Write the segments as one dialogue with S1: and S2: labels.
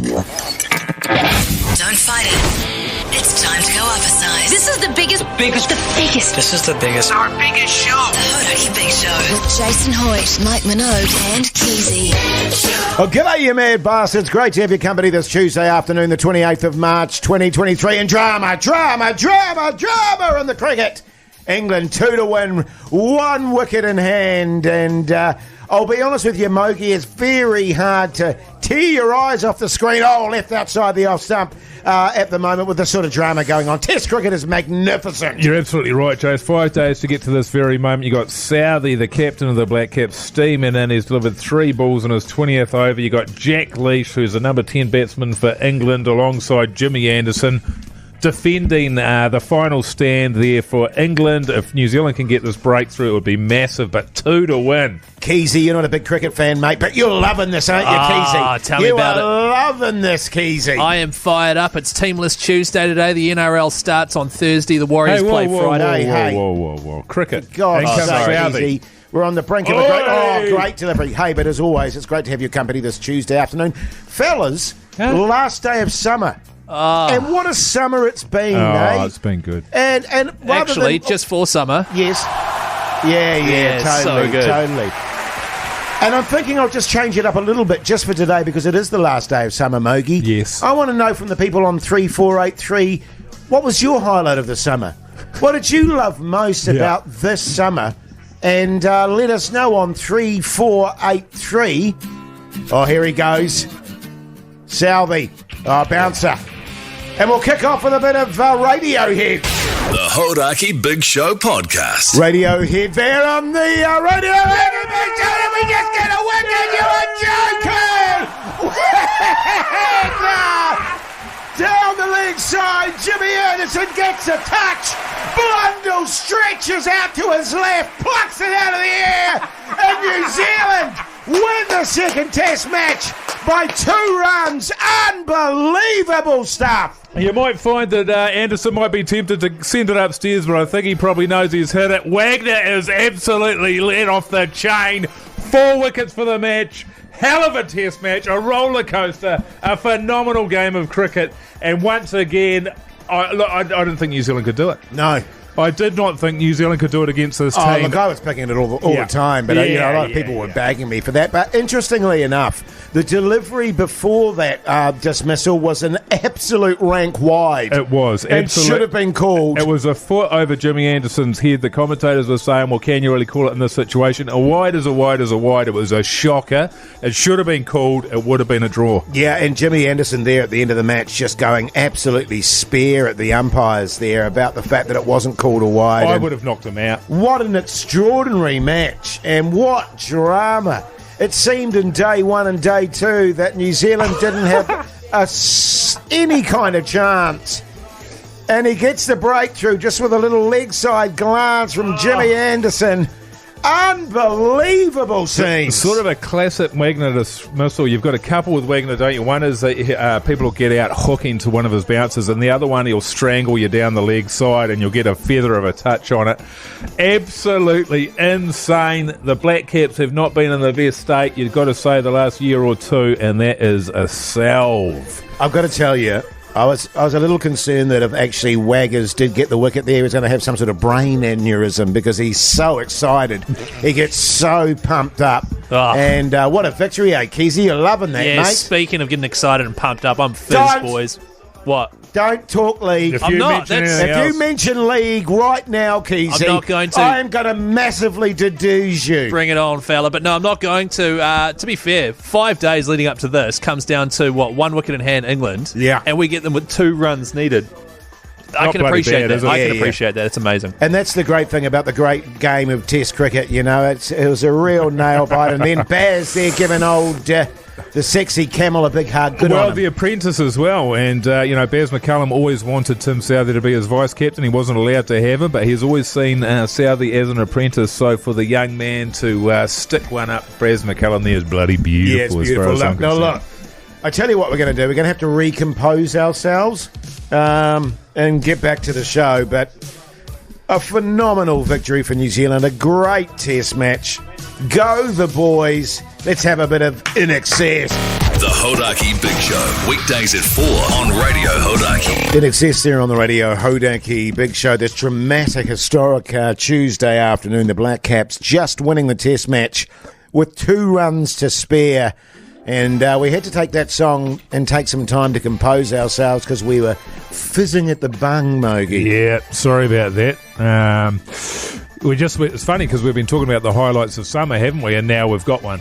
S1: Don't fight it. It's time to go up a size. This is the biggest.
S2: This is the biggest.
S3: Our biggest show.
S1: The Hoytey Big Show. With Jason Hoyt, Mike Minogue and Keyzie.
S4: Oh, g'day, you mad bastards. Great to have your company this Tuesday afternoon, the 28th of March, 2023. And drama in the cricket. England 2-1, 1 wicket in hand. And I'll be honest with you, Mogi, it's very hard to tear your eyes off the screen. Oh, left outside the off stump at the moment with the sort of drama going on. Test cricket is magnificent.
S5: You're absolutely right, Jay. It's 5 days to get to this very moment. You got Southey, the captain of the Black Caps, steaming in. He's delivered 3 balls in his 20th over. You got Jack Leach, who's the number 10 batsman for England, alongside Jimmy Anderson, defending the final stand there for England. If New Zealand can get this breakthrough, it would be massive, but 2-1.
S4: Keyzie, you're not a big cricket fan, mate, but you're loving this, aren't you, Keyzie?
S6: Tell me about it.
S4: You are loving this, Keyzie.
S6: I am fired up. It's Teamless Tuesday today. The NRL starts on Thursday. The Warriors play Friday.
S5: Whoa. Cricket.
S4: God,
S5: Southey.
S4: Keyzie. We're on the brink of a great delivery. Hey, but as always, it's great to have your company this Tuesday afternoon. Fellas, last day of summer. And what a summer it's been, eh?
S5: It's been good.
S4: And
S6: Actually, just for summer.
S4: Yes. Yeah, totally. And I'm thinking I'll just change it up a little bit just for today because it is the last day of summer, Mogi.
S5: Yes.
S4: I want to know from the people on 3483, what was your highlight of the summer? What did you love most about this summer? And let us know on 3483. Oh, here he goes. Southey. Bouncer. And we'll kick off with a bit of Radiohead.
S7: The Hoytey Big Show podcast.
S4: Radiohead there on the Radiohead Big Show. Did we just get a wicket? You are joking! Down the leg side, Jimmy Anderson gets a touch. Blundell stretches out to his left, plucks it out of the air, and New Zealand win the second test match by 2 runs. Unbelievable stuff.
S5: You might find that Anderson might be tempted to send it upstairs, but I think he probably knows he's hit it. Wagner is absolutely let off the chain. 4 wickets for the match. Hell of a test match, a roller coaster, a phenomenal game of cricket. And once again, I didn't think New Zealand could do it.
S4: No.
S5: I did not think New Zealand could do it against this team.
S4: Oh, look, I was picking it all the time, but a lot of people were bagging me for that. But interestingly enough, the delivery before that dismissal was an absolute rank wide.
S5: It was.
S4: It should have been called.
S5: It was a foot over Jimmy Anderson's head. The commentators were saying, well, can you really call it in this situation? A wide is a wide is a wide. It was a shocker. It should have been called. It would have been a draw.
S4: Yeah, and Jimmy Anderson there at the end of the match just going absolutely spare at the umpires there about the fact that it wasn't called a wide.
S5: I would have knocked him out.
S4: What an extraordinary match, and what drama. It seemed in day 1 and day 2 that New Zealand didn't have any kind of chance. And he gets the breakthrough just with a little leg side glance from Jimmy Anderson. Unbelievable scene.
S5: Sort of a classic Wagner dismissal. You've got a couple with Wagner, don't you? One is that people will get out hooking to one of his bounces, and the other one he'll strangle you down the leg side and you'll get a feather of a touch on it. Absolutely insane. The Black Caps have not been in the best state, you've got to say, the last year or two, and that is a salve.
S4: I've got to tell you, I was a little concerned that if actually Waggers did get the wicket there, he was going to have some sort of brain aneurysm because he's so excited. He gets so pumped up. Oh. And what a victory, Keyzie. You're loving that, mate.
S6: Speaking of getting excited and pumped up, I'm fizz, boys. What?
S4: Don't talk league.
S6: I'm not.
S4: If you mention league right now, Keyzie,
S6: I'm not going to.
S4: I am going to massively deduce you.
S6: Bring it on, fella. But no, I'm not going to. To be fair, 5 days leading up to this comes down to, 1 wicket in hand, England.
S4: Yeah.
S6: And we get them with 2 runs needed. I can appreciate that. I can appreciate that. It's amazing.
S4: And that's the great thing about the great game of Test cricket. You know, it was a real nail bite. And then Baz there giving old the sexy camel a big hug. Good on him.
S5: The apprentice as well. And, Baz McCullum always wanted Tim Southey to be his vice-captain. He wasn't allowed to have him, but he's always seen Southey as an apprentice. So for the young man to stick one up, Baz McCullum there is bloody beautiful.
S4: Yeah, it's beautiful. Look, I tell you what we're going to do. We're going to have to recompose ourselves and get back to the show. But a phenomenal victory for New Zealand. A great test match. Go the boys. Let's have a bit of In Excess.
S7: The Hoytey Big Show, weekdays at 4 on Radio Hoytey.
S4: In excess there on the Radio Hoytey Big Show, this dramatic, historic Tuesday afternoon. The Black Caps just winning the test match with 2 runs to spare. And we had to take that song and take some time to compose ourselves because we were fizzing at the bung, Mogi.
S5: Yeah, sorry about that. It's funny because we've been talking about the highlights of summer, haven't we? And now we've got one.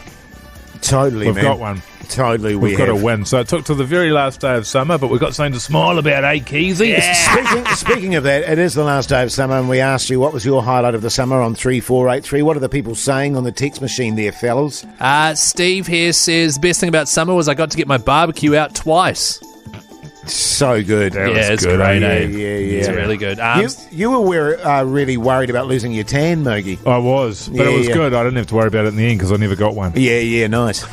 S4: Totally,
S5: We've
S4: man.
S5: got one.
S4: Totally,
S5: We've got a win. So it took to the very last day of summer, but we've got something to smile about, eh, Keyzie?
S4: Yeah. Speaking of that, it is the last day of summer, and we asked you what was your highlight of the summer on 3483. What are the people saying on the text machine there, fellas?
S6: Steve here says, best thing about summer was I got to get my barbecue out twice.
S4: So good.
S6: It's
S5: good,
S6: great,
S5: eh?
S6: Yeah. It's really good.
S4: You were really worried about losing your tan, Mogi.
S5: I was, but it was good. I didn't have to worry about it in the end because I never got one.
S4: Yeah, nice.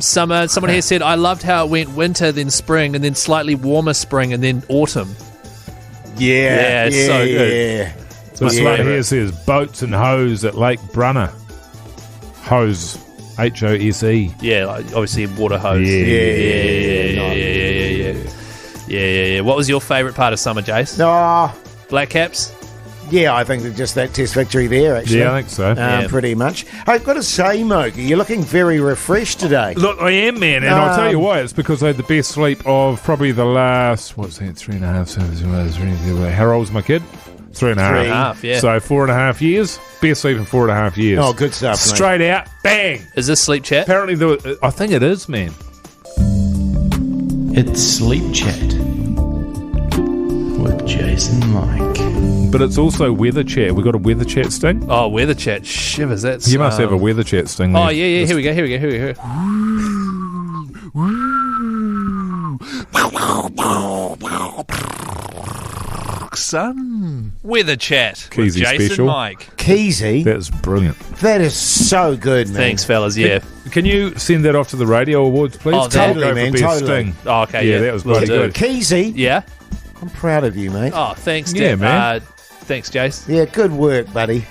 S6: Summer. Someone here said, I loved how it went winter, then spring, and then slightly warmer spring, and then autumn.
S4: Yeah,
S6: it's so good.
S4: Yeah.
S5: This one here says, boats and hose at Lake Brunner. Hose, H-O-S-E.
S6: Yeah, like, obviously water hose. Yeah. What was your favourite part of summer, Jace? Black Caps?
S4: Yeah, I think just that test victory there, actually.
S5: Yeah, I think so.
S4: Pretty much. I've got to say, Mogi, you're looking very refreshed today.
S5: Look, I am, man, and I'll tell you why. It's because I had the best sleep of probably the last, 3.5, how old was my kid? 3.5.
S6: Yeah.
S5: So 4.5 years. Best sleep in 4.5 years.
S4: Oh, good stuff, mate.
S5: Straight out, bang.
S6: Is this sleep chat?
S5: Apparently, I think it is, man.
S2: It's Sleep Chat with Jason Mike.
S5: But it's also weather chat. We got a weather chat sting.
S6: Oh, weather chat. Shivers. That's
S5: You must have a weather chat sting.
S6: Oh,
S5: there.
S6: yeah. Here we go. Sun. Weather chat with
S5: Keyzie
S6: Jason
S5: special.
S6: Mike.
S4: Keyzie,
S5: That's brilliant.
S4: that is so good, man.
S6: Thanks, fellas. Yeah.
S5: Can you send that off to the radio awards, please?
S6: Oh,
S4: totally,
S5: I'll go for
S4: man,
S5: best
S4: totally.
S5: sting.
S6: Oh, okay.
S5: Yeah, that was
S6: Will
S5: bloody
S6: do.
S5: good.
S4: Keyzie,
S6: Yeah.
S4: I'm proud of you, mate.
S6: Oh, thanks,
S5: Yeah,
S6: Dan.
S5: man.
S6: Thanks, Jace.
S4: Yeah, good work, buddy.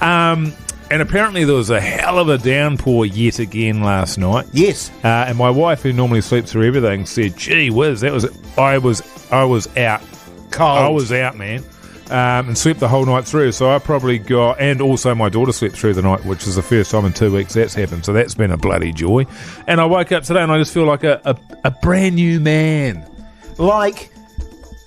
S5: And apparently there was a hell of a downpour yet again last night.
S4: Yes.
S5: And my wife, who normally sleeps through everything, said, "Gee whiz, that was I was out.
S4: Cold.
S5: I was out, man." And slept the whole night through. So I probably got, and also my daughter slept through the night, which is the first time in 2 weeks that's happened. So that's been a bloody joy. And I woke up today and I just feel like a brand new man.
S4: Like,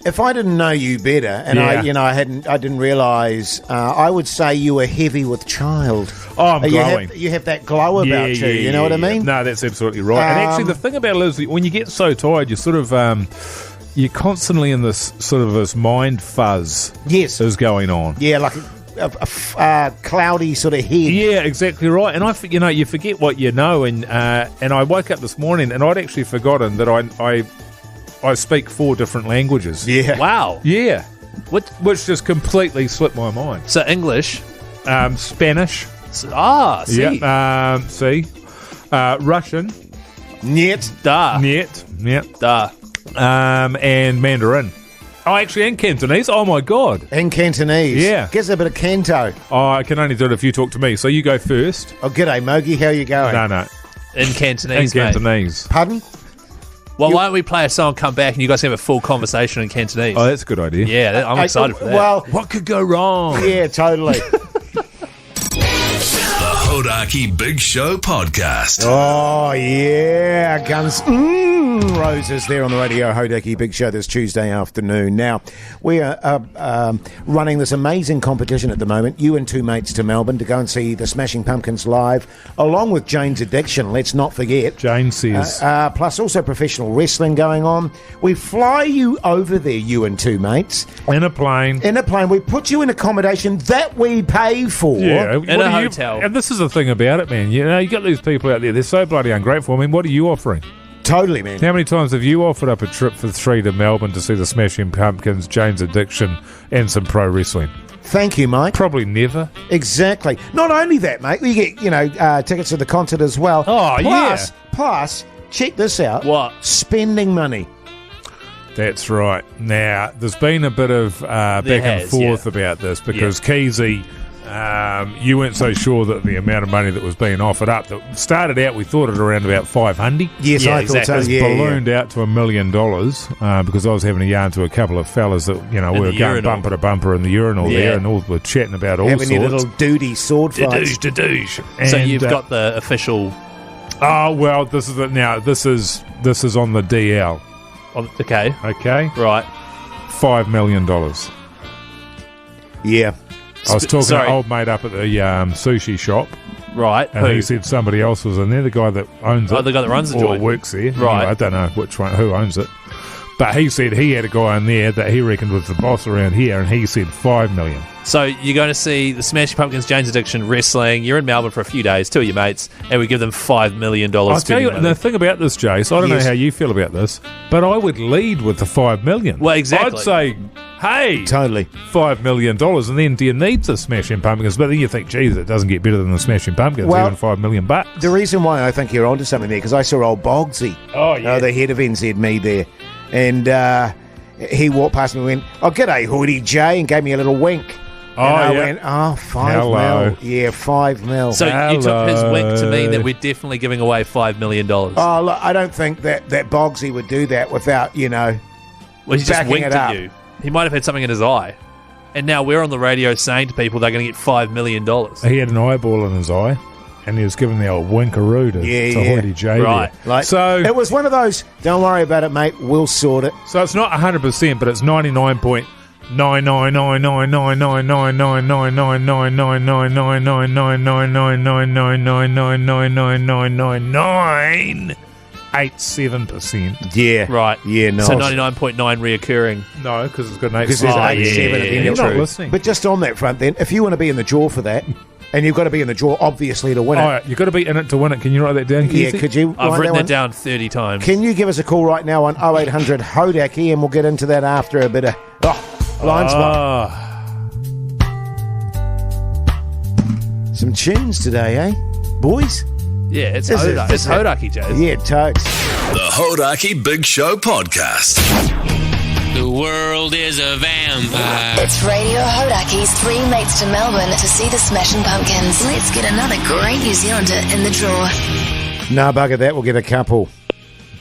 S4: if I didn't know you better, and
S5: Yeah.
S4: I didn't realise, I would say you were heavy with child.
S5: Oh, I'm glowing.
S4: You have that glow about you. You know what I mean?
S5: No, that's absolutely right. And actually, the thing about it is, when you get so tired, you sort of you're constantly in this sort of this mind fuzz.
S4: Yes.
S5: Is going on.
S4: Yeah, like a cloudy sort of head.
S5: Yeah, exactly right. And you forget what you know. And I woke up this morning and I'd actually forgotten that I speak 4 different languages.
S4: Yeah.
S6: Wow.
S5: Yeah.
S6: What?
S5: Which just completely slipped my mind.
S6: So English.
S5: Spanish.
S6: See.
S5: Yeah. Russian.
S4: Niet.
S6: Da.
S5: Niet. Yeah.
S6: Da.
S5: And Mandarin. Oh, actually, and Cantonese. Oh, my God.
S4: And Cantonese.
S5: Yeah.
S4: Gives a bit of Canto.
S5: Oh, I can only do it if you talk to me. So you go first.
S4: Oh, g'day, Mogi. How you going?
S5: No.
S6: In
S5: In
S6: Cantonese, mate.
S5: Cantonese.
S4: Pardon?
S6: Well, why don't we play a song, come back, and you guys can have a full conversation in Cantonese?
S5: Oh, that's a good idea.
S6: Yeah, I'm excited for that.
S4: Well,
S5: What could go wrong?
S4: yeah, totally.
S7: The Hoytey Big Show podcast.
S4: Oh, yeah. Guns Roses there on the Radio Hoytey Big Show this Tuesday afternoon. Now, we are running this amazing competition at the moment. You and 2 mates to Melbourne to go and see the Smashing Pumpkins live, along with Jane's Addiction, let's not forget.
S5: Jane says.
S4: Plus also professional wrestling going on. We fly you over there, you and 2 mates.
S5: In a plane.
S4: In a plane. We put you in accommodation that we pay for.
S5: Yeah,
S6: In a hotel.
S5: And this is the thing about it, man. You got these people out there, they're so bloody ungrateful. I mean, what are you offering?
S4: Totally, man.
S5: How many times have you offered up a trip for 3 to Melbourne to see the Smashing Pumpkins, Jane's Addiction, and some pro wrestling?
S4: Thank you, Mike.
S5: Probably never.
S4: Exactly. Not only that, mate, we get, tickets to the concert as well.
S5: Oh,
S4: Plus, check this out.
S6: What?
S4: Spending money.
S5: That's right. Now, there's been a bit of back and
S6: has,
S5: forth about this because Keyzie You weren't so sure that the amount of money that was being offered up. That started out, we thought it around about 500.
S4: Yes,
S6: Yeah,
S4: I thought so.
S6: exactly.
S4: Yeah,
S5: Ballooned out to $1 million because I was having a yarn to a couple of fellas that we were
S6: the
S5: going
S6: urinal.
S5: bumper to bumper in the urinal
S6: Yeah.
S5: there, and all were chatting about all
S4: having
S5: sorts.
S4: your little duty sword fights.
S5: Dadoosh.
S6: So
S5: And,
S6: you've got the official.
S5: Oh well, this is this is on the DL.
S6: Okay,
S5: Okay,
S6: right.
S5: $5 million.
S4: Yeah.
S5: I was talking
S6: Sorry.
S5: to old mate up at the sushi shop,
S6: Right.
S5: and
S6: Who?
S5: he said somebody else was in there. The guy that owns it,
S6: Oh, the guy that runs the
S5: or
S6: joint.
S5: works there.
S6: Right.
S5: Anyway, I don't know who owns it, but he said he had a guy in there that he reckoned was the boss around here, and he said $5 million.
S6: So you're going to see the Smashing Pumpkins, Jane's Addiction, wrestling. You're in Melbourne for a few days, two of your mates, and we give them $5 million.
S5: I'll tell you
S6: spending
S5: the
S6: money.
S5: thing about this, Jace. I don't
S4: Yes.
S5: know how you feel about this, but I would lead with the $5 million.
S6: Well, exactly.
S5: I'd say, hey,
S4: Totally.
S5: $5 million, and then do you need the Smashing Pumpkins? But then you think, geez, it doesn't get better than the Smashing Pumpkins,
S4: Well,
S5: even $5 million bucks.
S4: The reason why I think you're onto something there, because I saw old Bogsy,
S5: Oh, yeah.
S4: the head of NZME there, and he walked past me and went, "Oh, g'day, Hoytey J," and gave me a little wink.
S5: Oh,
S4: and I
S5: yeah.
S4: went, "Oh, 5
S5: Hello.
S4: mil. Yeah, 5 mil."
S6: So you took his wink to mean
S5: Hello.
S6: that we're definitely giving away $5 million.
S4: oh, look, I don't think that Bogsy would do that without,
S6: Well, he just
S4: backing
S6: winked
S4: it
S6: at
S4: up.
S6: you. He might have had something in his eye. And now we're on the radio saying to people they're going to get $5 million.
S5: He had an eyeball in his eye, and he was giving the old winkaroo to Hoytey J.
S6: Right.
S5: there.
S4: like,
S5: So
S4: it was one of those, don't worry about it, mate, we'll sort it.
S5: So it's not 100%, but it's 99.99999999999999999999999999999.
S4: Yeah.
S6: Right.
S4: Yeah, nice.
S6: So 99.9 reoccurring.
S5: No, because it's got an 8.
S4: Because there's
S6: Oh,
S4: 87
S6: yeah,
S4: at the end.
S5: You're not
S6: true.
S5: listening.
S4: But just on that front then, if you want to be in the draw for that, and you've got to be in the draw, obviously, to win
S5: All
S4: it.
S5: right, you've got to be in it to win it. Can you write that down,
S4: Yeah,
S5: Keyzie?
S4: could you
S6: I've
S4: write
S6: written
S4: that
S6: that down 30 times.
S4: Can you give us a call right now on 0800 Hodaki, and we'll get into that after a bit of line spot.
S5: Ah,
S4: Some tunes today, eh, boys?
S6: Yeah, it's
S4: Is it-
S6: Hodaki. It's
S4: is it?
S6: Hodaki, Jazz.
S4: Yeah, totes.
S7: The Hodaki Big Show Podcast.
S3: The world is a vampire.
S1: It's Radio Hodaki's three mates to Melbourne to see the Smashing Pumpkins. Let's get another great New Zealander in the draw.
S4: No, bugger that, we'll get a couple.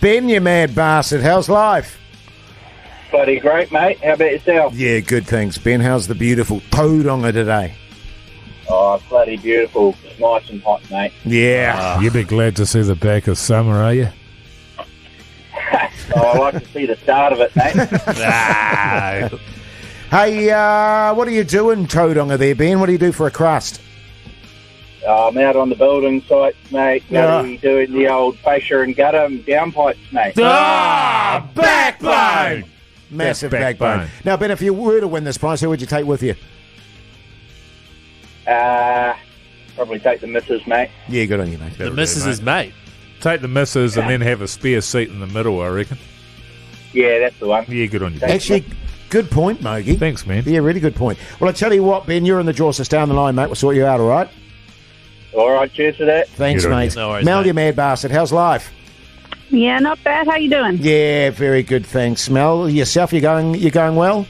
S4: Ben, you mad bastard, how's life?
S8: Bloody great, mate. How about yourself?
S4: Yeah, good, thanks, Ben. How's the beautiful Tauranga today?
S8: Oh, bloody beautiful. It's nice and hot, mate.
S4: Yeah.
S5: you'd be glad to see the back of summer, are you?
S8: Oh, I like to see the start of it, mate.
S4: Hey, what are you doing, Tauranga there, Ben? What do you do for a crust?
S8: I'm out on the building site, mate.
S4: Yeah.
S8: Bloody doing the old fascia and gutter and downpipes, mate.
S5: Ah, backbone!
S4: Massive
S5: That's
S4: backbone.
S5: backbone.
S4: Now, Ben, if you were to win this prize, who would you take with you?
S8: Probably take the missus, mate.
S4: Yeah, good on you, mate.
S6: The missus is mate.
S5: Take the missus and then have a spare seat in the middle, I reckon.
S8: Yeah, that's the one.
S5: Yeah, good on you.
S4: Actually, good point, Mogi.
S5: Thanks, man.
S4: Yeah, really good point. Well, I tell you what, Ben, you're in the draw, so stay on the line, mate. We'll sort you out, all right?
S8: All right, cheers for that.
S4: Thanks,
S5: Good on
S4: mate.
S6: you. No worries,
S4: Mel,
S6: mate.
S4: you mad bastard. How's life?
S9: Yeah, not bad. How you doing?
S4: Yeah, very good, thanks. Mel, yourself, you going well?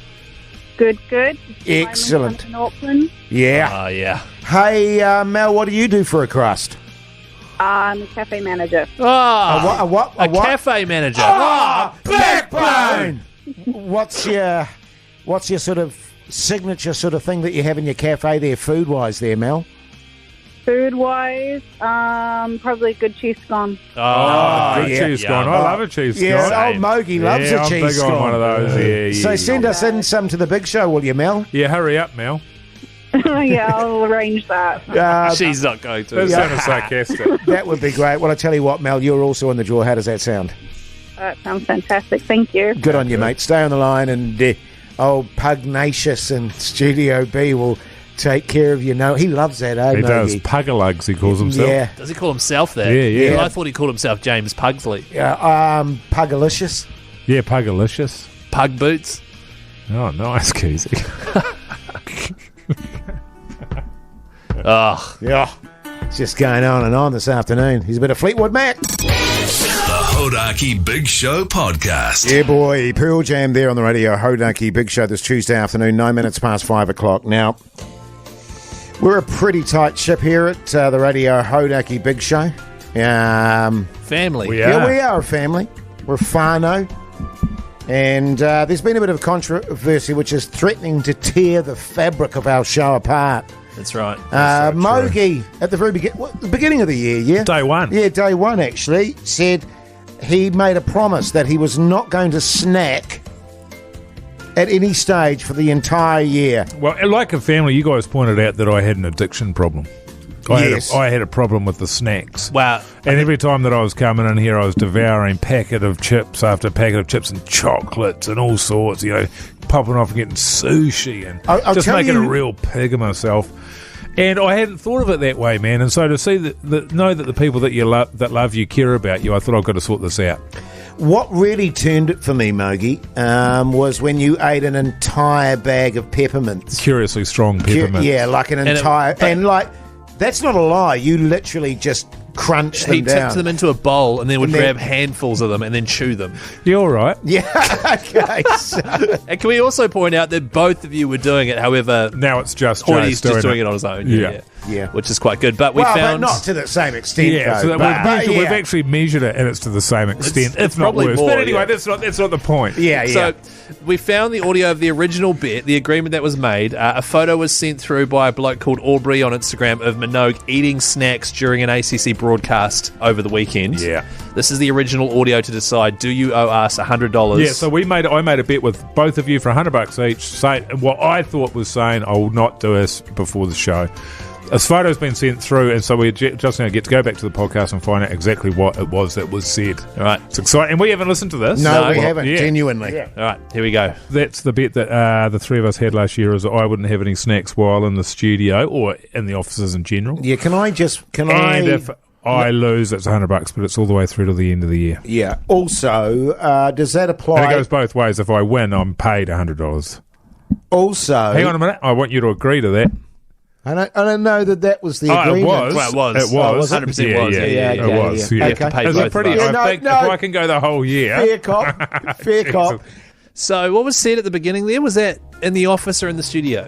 S9: Good, good.
S4: Excellent.
S9: I'm in Auckland.
S4: Yeah.
S6: Oh, yeah.
S4: Hey, Mel, what do you do for a crust?
S9: I'm a cafe manager.
S6: Oh,
S4: A what?
S6: a cafe manager.
S4: Backbone! What's your sort of signature sort of thing that you have in your cafe there, food-wise there, Mel?
S9: Food-wise, probably a good cheese scone.
S6: Oh,
S5: Good
S4: yeah.
S5: cheese
S6: Yeah.
S5: scone. I love a cheese scone.
S4: Yeah, old Mogi loves
S5: yeah,
S4: a cheese
S5: I'm big
S4: scone.
S5: on one of those. Yeah,
S4: So
S5: yeah.
S4: send us in some to the big show, will you, Mel?
S5: Yeah, hurry up, Mel.
S9: Yeah, I'll arrange that.
S6: she's not going to.
S5: That sounded sarcastic.
S4: That would be great. Well, I tell you what, Mel, you're also in the draw. How does that sound?
S9: That sounds fantastic. Thank you.
S4: Good on you, mate. Stay on the line, and old Pugnacious and Studio B will take care of you. No, he loves that, eh,
S5: He does.
S4: Mogi?
S5: Pugalugs, he calls himself.
S4: Yeah.
S6: Does he call himself that?
S5: Yeah, yeah.
S6: I thought he called himself James Pugsley.
S4: Pugalicious.
S5: Yeah, Pugalicious.
S6: Pug boots.
S5: Oh, nice, Keyzie.
S6: Oh,
S4: Yeah. It's just going on and on this afternoon. He's a bit of Fleetwood Mac.
S7: The Hodaki Big Show Podcast.
S4: Yeah, boy. Pearl Jam there on the radio. Hodaki Big Show this Tuesday afternoon, 9 minutes past 5 o'clock. Now, We're a pretty tight ship here at the Radio Hodaki Big Show.
S6: Family.
S5: We
S4: Yeah,
S5: are.
S4: we are a family. We're whānau. And there's been a bit of controversy which is threatening to tear the fabric of our show apart.
S6: That's right.
S4: Mogi, at the very beginning of the year, yeah?
S5: Day one.
S4: Yeah, day one, actually, said he made a promise that he was not going to snack at any stage for the entire year.
S5: Well, like a family, you guys pointed out that I had an addiction problem. I had a problem with the snacks.
S6: Wow.
S5: And every time that I was coming in here, I was devouring packet of chips after packet of chips and chocolates and all sorts, popping off and getting sushi and
S4: I'll
S5: just
S4: tell
S5: making
S4: you-
S5: a real pig of myself. And I hadn't thought of it that way, man. And so to see know that the people that you love you care about you, I thought I've got to sort this out.
S4: What really turned it for me, Mogi, was when you ate an entire bag of peppermints.
S5: Curiously strong peppermints.
S4: Yeah, like an entire... that's not a lie. You literally just crunch them
S6: He
S4: down.
S6: tipped them into a bowl and then would
S4: And then-
S6: grab handfuls of them and then chew them.
S5: You all right?
S4: Yeah, okay. So,
S6: And can we also point out that both of you were doing it, however,
S5: Now it's just
S6: Hoytey's
S5: Jace
S6: just doing
S5: it.
S6: it on his own.
S5: Yeah.
S6: Which is quite good. But we
S4: but
S6: found...
S4: not to the same extent,
S5: Yeah,
S4: though.
S5: so that
S4: but
S5: we've
S4: yeah.
S5: actually measured it, and it's to the same extent,
S6: it's
S5: if not
S6: probably
S5: worse.
S6: more,
S5: But anyway,
S6: yeah.
S5: that's not the point.
S4: Yeah, yeah.
S6: So we found the audio of the original bit, the agreement that was made. A photo was sent through by a bloke called Aubrey on Instagram of Minogue eating snacks during an ACC broadcast over the weekend.
S5: Yeah.
S6: This is the original audio to decide, do you owe us $100?
S5: Yeah, so I made a bet with both of you for $100 each, saying what I thought was saying I will not do this before the show. This photo's been sent through, and so we just now get to go back to the podcast and find out exactly what it was that was said.
S6: All right.
S5: It's exciting. And we haven't listened to this.
S4: No, we
S6: Well,
S4: haven't,
S5: yeah.
S4: genuinely.
S6: All right, here we go.
S5: That's the bet that the three of us had last year, is that I wouldn't have any snacks while in the studio or in the offices in general.
S4: Yeah,
S5: And if I lose, it's $100, but it's all the way through to the end of the year.
S4: Yeah. Also, does that
S5: And
S4: apply...
S5: it goes both ways. If I win, I'm paid $100.
S4: Also...
S5: Hang on a minute. I want you to agree to that.
S4: I don't know that was the agreement.
S5: It was.
S6: Well, it was.
S5: It was.
S6: 100% was.
S5: Yeah,
S6: Yeah,
S5: it was.
S4: yeah.
S5: Yeah.
S4: Okay.
S6: Pay
S5: Is
S6: both
S5: it pretty?
S6: of us.
S4: Yeah,
S5: I think
S4: no.
S5: if I can go the whole year.
S4: Fair cop. Fair cop.
S6: So what was said at the beginning there? Was that in the office or in the studio?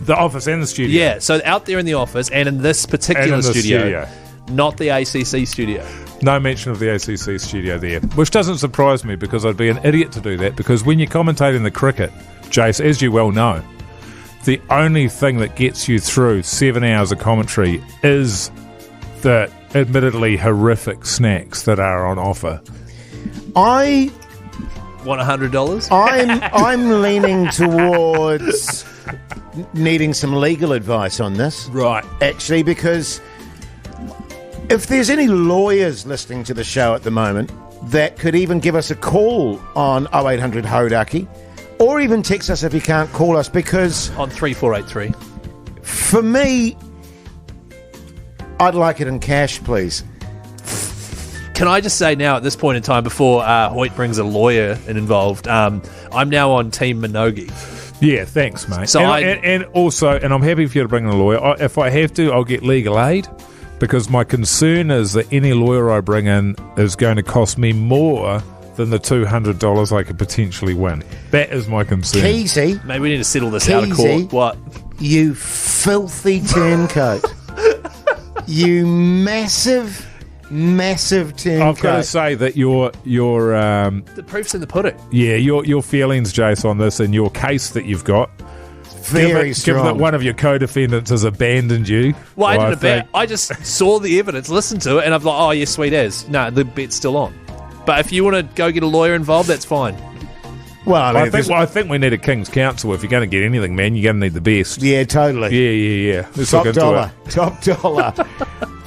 S5: The office and the studio.
S6: Yeah, so out there in the office and in this
S5: And
S6: particular
S5: in the
S6: studio, not the ACC studio.
S5: No mention of the ACC studio there, which doesn't surprise me because I'd be an idiot to do that, because when you're commentating the cricket, Jace, as you well know, the only thing that gets you through 7 hours of commentary is the admittedly horrific snacks that are on offer.
S4: I
S6: Want $100?
S4: I'm leaning towards needing some legal advice on this.
S5: Right.
S4: Actually, because if there's any lawyers listening to the show at the moment that could even give us a call on 0800 Hodaki, or even text us if you can't call us, because
S6: On 3483.
S4: for me, I'd like it in cash, please.
S6: Can I just say now at this point in time, before Hoyt brings a lawyer involved, I'm now on Team Minogue.
S5: Yeah, thanks, mate.
S6: So
S5: and also, and I'm happy for you to bring in a lawyer. If I have to, I'll get legal aid, because my concern is that any lawyer I bring in is going to cost me more than the $200 I could potentially win. That is my concern.
S4: Keyzie,
S6: Maybe we need to settle this out of
S4: Keyzie.
S6: court. What?
S4: you filthy turncoat. You massive turncoat.
S5: I've got to say that your
S6: The proof's in the pudding.
S5: your feelings, Jace, on this and your case that you've got.
S4: Very
S5: given that
S4: strong.
S5: one of your co-defendants has abandoned you.
S6: Well, I
S5: I
S6: didn't bet.
S5: think-
S6: I just saw the evidence, listened to it, and I'm like, oh, yeah, sweet as. No, the bet's still on. But if you want to go get a lawyer involved, that's fine.
S4: Well, I mean,
S5: I think we need a King's Counsel. If you're going to get anything, man, you're going to need the best.
S4: yeah, totally.
S5: Yeah. Let's look
S4: Top
S5: into
S4: dollar.
S5: it.
S4: Top dollar.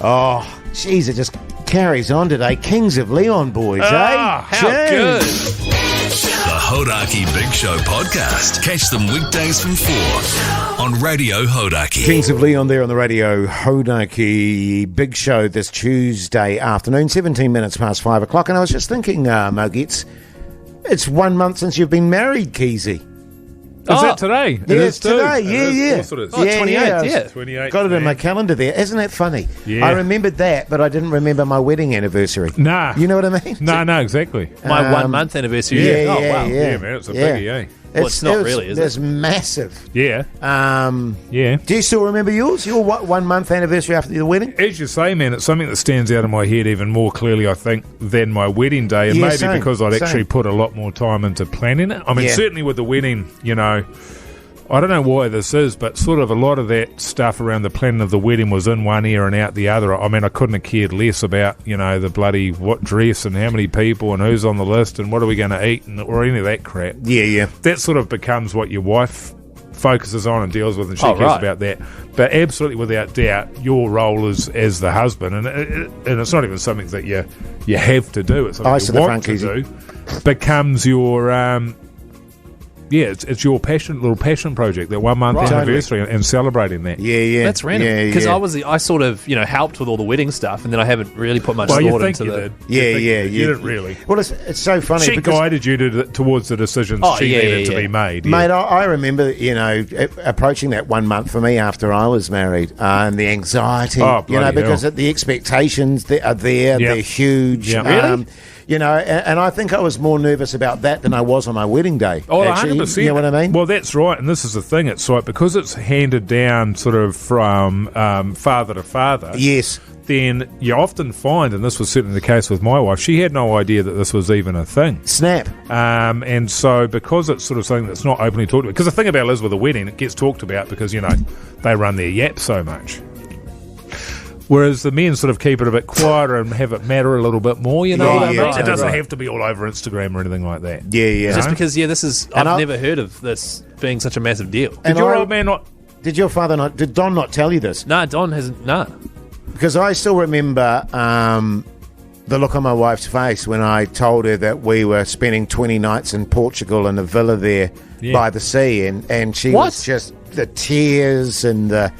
S4: Oh, jeez, it just carries on today. Kings of Leon, boys,
S6: How
S4: eh?
S6: good.
S7: The Hodaki Big Show podcast. Catch them weekdays from 4 on Radio Hodaki.
S4: Kings of Leon there on the Radio Hodaki Big Show this Tuesday afternoon, 17 minutes past 5 o'clock. And I was just thinking, Mogi, it's 1 month since you've been married, Keyzie.
S5: Is that today? It
S4: Yeah,
S5: is
S4: it's
S5: too.
S4: today.
S5: It
S4: Yeah,
S5: is.
S4: yeah.
S5: Of course it is.
S6: Oh, 28th, yeah.
S5: 28th.
S4: Got it in my
S5: man.
S4: calendar there. Isn't that funny?
S5: Yeah.
S4: I remembered that, but I didn't remember my wedding anniversary.
S5: Nah.
S4: You know what I mean?
S5: No, exactly.
S6: My 1 month anniversary.
S4: Yeah,
S6: Oh,
S4: yeah,
S6: wow.
S4: yeah.
S5: Yeah, man, it's a biggie, eh?
S6: Well, it's not really, is it?
S4: It's massive.
S5: Yeah. Yeah.
S4: Do you still remember yours? Your 1 month anniversary after the wedding?
S5: As you say, man, it's something that stands out in my head even more clearly, I think, than my wedding day. And
S4: Yeah,
S5: maybe
S4: same,
S5: because I'd actually
S4: same.
S5: put a lot more time into planning it. I mean,
S4: Yeah.
S5: certainly with the wedding, you know, I don't know why this is, but sort of a lot of that stuff around the planning of the wedding was in one ear and out the other. I mean, I couldn't have cared less about, you know, the bloody what dress and how many people and who's on the list and what are we going to eat and or any of that crap.
S4: Yeah.
S5: That sort of becomes what your wife focuses on and deals with, and she
S6: Oh,
S5: cares
S6: right.
S5: about that. But absolutely, without doubt, your role is as the husband, and it's not even something that you have to do. It's something
S4: Eyes to
S5: you
S4: the
S5: want
S4: front,
S5: to
S4: Keyzie.
S5: do. Becomes your it's your little passion project, that 1 month
S6: Right.
S5: anniversary, and celebrating that.
S4: Yeah.
S6: That's random. Because I sort of, helped with all the wedding stuff, and then I haven't really put much
S5: Well, you
S6: thought
S5: think
S6: into
S5: you
S6: the.
S5: did.
S4: Yeah.
S5: You didn't really.
S4: Well, it's so funny
S5: She
S4: because
S5: guided you towards the decisions
S6: Oh,
S5: she
S6: yeah,
S5: needed
S6: yeah,
S5: to be
S6: yeah.
S5: made. Yeah.
S4: Mate, I remember, approaching that 1 month for me after I was married, and the anxiety,
S5: Oh, bloody
S4: because
S5: hell.
S4: the expectations that are there,
S5: Yep.
S4: they're huge.
S5: Yep.
S6: Really?
S4: And I think I was more nervous about that than I was on my wedding day.
S5: Oh,
S4: actually.
S5: 100%.
S4: You know what I mean?
S5: Well, that's right, and this is the thing. It's like, because it's handed down sort of from father to father,
S4: Yes.
S5: then you often find, and this was certainly the case with my wife, she had no idea that this was even a thing.
S4: Snap.
S5: And so because it's sort of something that's not openly talked about, because the thing about Liz with a wedding, it gets talked about because, they run their yap so much. Whereas the men sort of keep it a bit quieter and have it matter a little bit more,
S4: Yeah,
S5: what I mean?
S4: yeah,
S5: It doesn't
S6: right.
S5: have to be all over Instagram or anything like that.
S4: Yeah.
S6: Just because, this is.
S4: And
S6: I've
S4: I-
S6: never heard of this being such a massive deal.
S4: And
S5: Did your
S4: I-
S5: old man not...
S4: Did your father not? Did Don not tell you this?
S6: Nah, Don hasn't. Nah.
S4: Because I still remember the look on my wife's face when I told her that we were spending 20 nights in Portugal in a villa there by the sea, and she
S6: What?
S4: was just the tears and the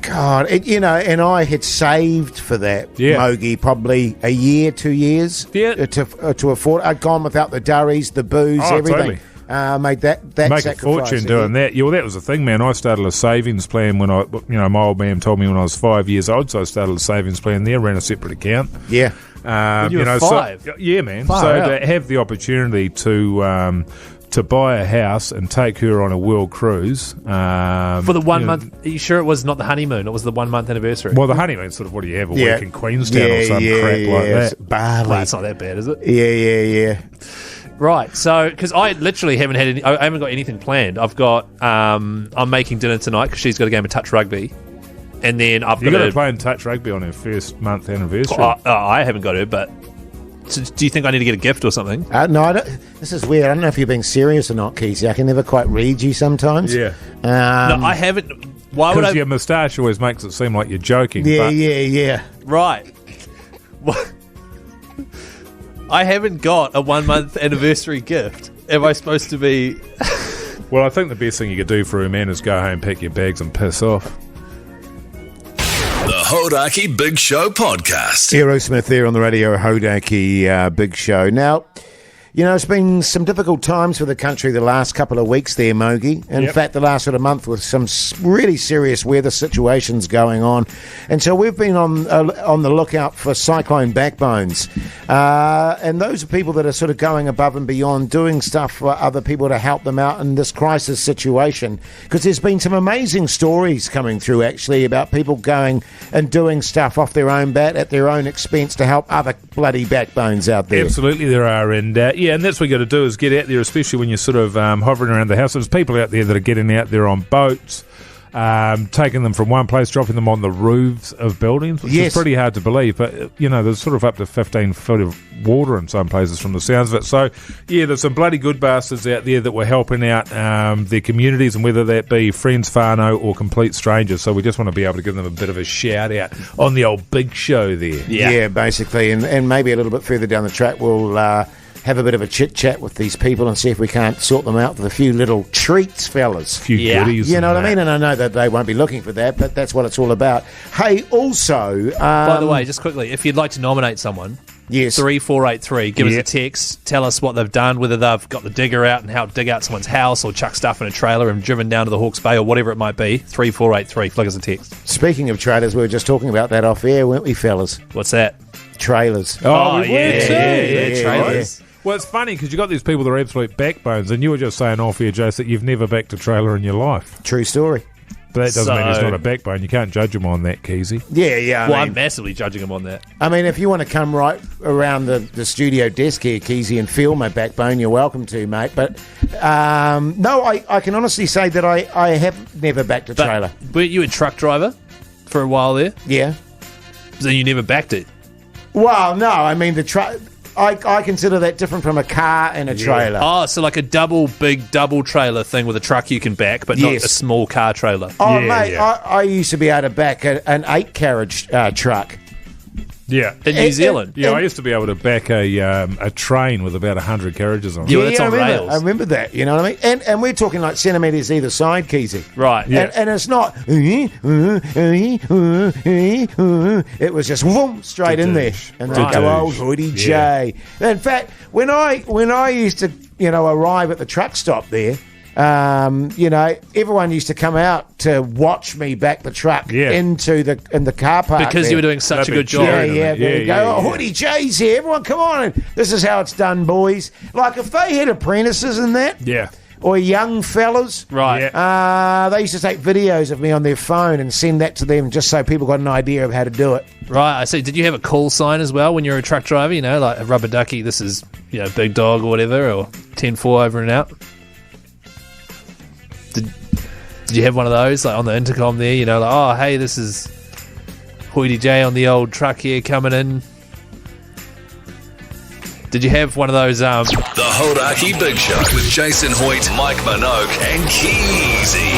S4: God, and I had saved for that, Mogi, probably a year, 2 years, to afford. I'd gone without the durries, the booze, everything.
S5: Totally.
S4: Made that
S5: Make a
S4: sacrifice.
S5: fortune doing that. Yeah, well, that was the thing, man. I started a savings plan when my old man told me when I was 5 years old, so I started a savings plan there, ran a separate account.
S4: Yeah.
S6: When you were 5?
S5: So, yeah, man.
S6: Far
S5: so
S6: out.
S5: to have the opportunity to buy a house and take her on a world cruise.
S6: For the 1 month. Are you sure it was not the honeymoon? It was the 1 month anniversary.
S5: Well, the honeymoon sort of, what do you have, a week in Queenstown or some crap like that.
S4: Bali.
S6: Well, it's not that bad, is it?
S4: Yeah.
S6: Right, so because I literally haven't had I haven't got anything planned. I've got I'm making dinner tonight because she's got a game of touch rugby, and then I've
S5: You've
S6: got
S5: got to
S6: to.
S5: play in touch rugby on her first month anniversary.
S6: I haven't got her, but so do you think I need to get a gift or something?
S4: No, I don't, this is weird. I don't know if you're being serious or not, Keyzie. I can never quite read you sometimes.
S5: Yeah.
S6: No, I haven't. Why would I?
S5: Because your moustache always makes it seem like you're joking.
S4: Yeah,
S5: but
S4: yeah.
S6: Right. What? I haven't got a 1 month anniversary gift. Am I supposed to be?
S5: Well, I think the best thing you could do for a man is go home, pack your bags, and piss off.
S7: The Hoytey Big Show Podcast.
S4: Aerosmith there on the radio, Hoytey Big Show. Now, it's been some difficult times for the country the last couple of weeks there, Mogi. In fact, the last sort of month with some really serious weather situations going on. And so we've been on the lookout for cyclone backbones. And those are people that are sort of going above and beyond, doing stuff for other people to help them out in this crisis situation. Because there's been some amazing stories coming through, actually, about people going and doing stuff off their own bat at their own expense to help other bloody backbones out there.
S5: Absolutely, there are. And and that's what you got to do is get out there, especially when you're sort of hovering around the house. There's people out there that are getting out there on boats, taking them from one place, dropping them on the roofs of buildings, which is pretty hard to believe. But, there's sort of up to 15 foot of water in some places from the sounds of it. So, there's some bloody good bastards out there that were helping out their communities, and whether that be friends, whānau, or complete strangers. So we just want to be able to give them a bit of a shout out on the old big show there.
S4: Yeah, basically. And maybe a little bit further down the track, we'll have a bit of a chit-chat with these people and see if we can't sort them out with a few little treats, fellas.
S5: A few goodies.
S4: You know what I mean? And I know that they won't be looking for that, but that's what it's all about. Hey, also...
S6: By the way, just quickly, if you'd like to nominate someone...
S4: Yes.
S6: 3483. Give us a text. Tell us what they've done, whether they've got the digger out and how to dig out someone's house or chuck stuff in a trailer and driven down to the Hawke's Bay or whatever it might be. 3483. Flick us a text.
S4: Speaking of trailers, we were just talking about that off air, weren't we, fellas?
S6: What's that?
S4: Trailers.
S5: Oh, we were too.
S6: Yeah, trailers.
S5: Well, it's funny because you got these people that are absolute backbones, and you were just saying off here, Jace, that you've never backed a trailer in your life.
S4: True story.
S5: But that doesn't mean he's not a backbone. You can't judge him on that, Keyzie.
S4: Yeah.
S6: I'm massively judging him on that.
S4: I mean, if you want to come right around the studio desk here, Keyzie, and feel my backbone, you're welcome to, mate. But no, I can honestly say that I have never backed a trailer.
S6: Weren't you a truck driver for a while there?
S4: Yeah.
S6: So you never backed it?
S4: Well, no. I mean, the truck. I consider that different from a car and a trailer.
S6: Oh, so like a big double trailer thing with a truck you can back, but not a small car trailer.
S4: Oh, mate, I used to be able to back an 8-carriage truck.
S5: Yeah.
S6: In New Zealand?
S5: I used to be able to back a train with about 100 carriages on it.
S6: Yeah, that's on rails.
S4: I remember that, you know what I mean? And we're talking like centimetres either side, Keyzie.
S6: Right.
S5: Yeah.
S4: And it's not... It was just whoom, straight in there. And then go, old Hoytey J. In fact, when I used to, arrive at the truck stop there, everyone used to come out to watch me back the truck into the car park
S6: because
S4: there.
S6: you were doing such a good job.
S4: There you go. Hoytey J's here. Everyone, come on. This is how it's done, boys. Like if they had apprentices in that, or young fellas,
S6: right?
S4: They used to take videos of me on their phone and send that to them, just so people got an idea of how to do it.
S6: Right. I see. Did you have a call sign as well when you were a truck driver? Like a rubber ducky. This is big dog or whatever, or 10-4 over and out. Did you have one of those, like on the intercom there, like, oh, hey, this is Hoytey J on the old truck here coming in? Did you have one of those?
S7: The Hodaki Big Show with Jason Hoyt, Mike Minogue, and Keyzie.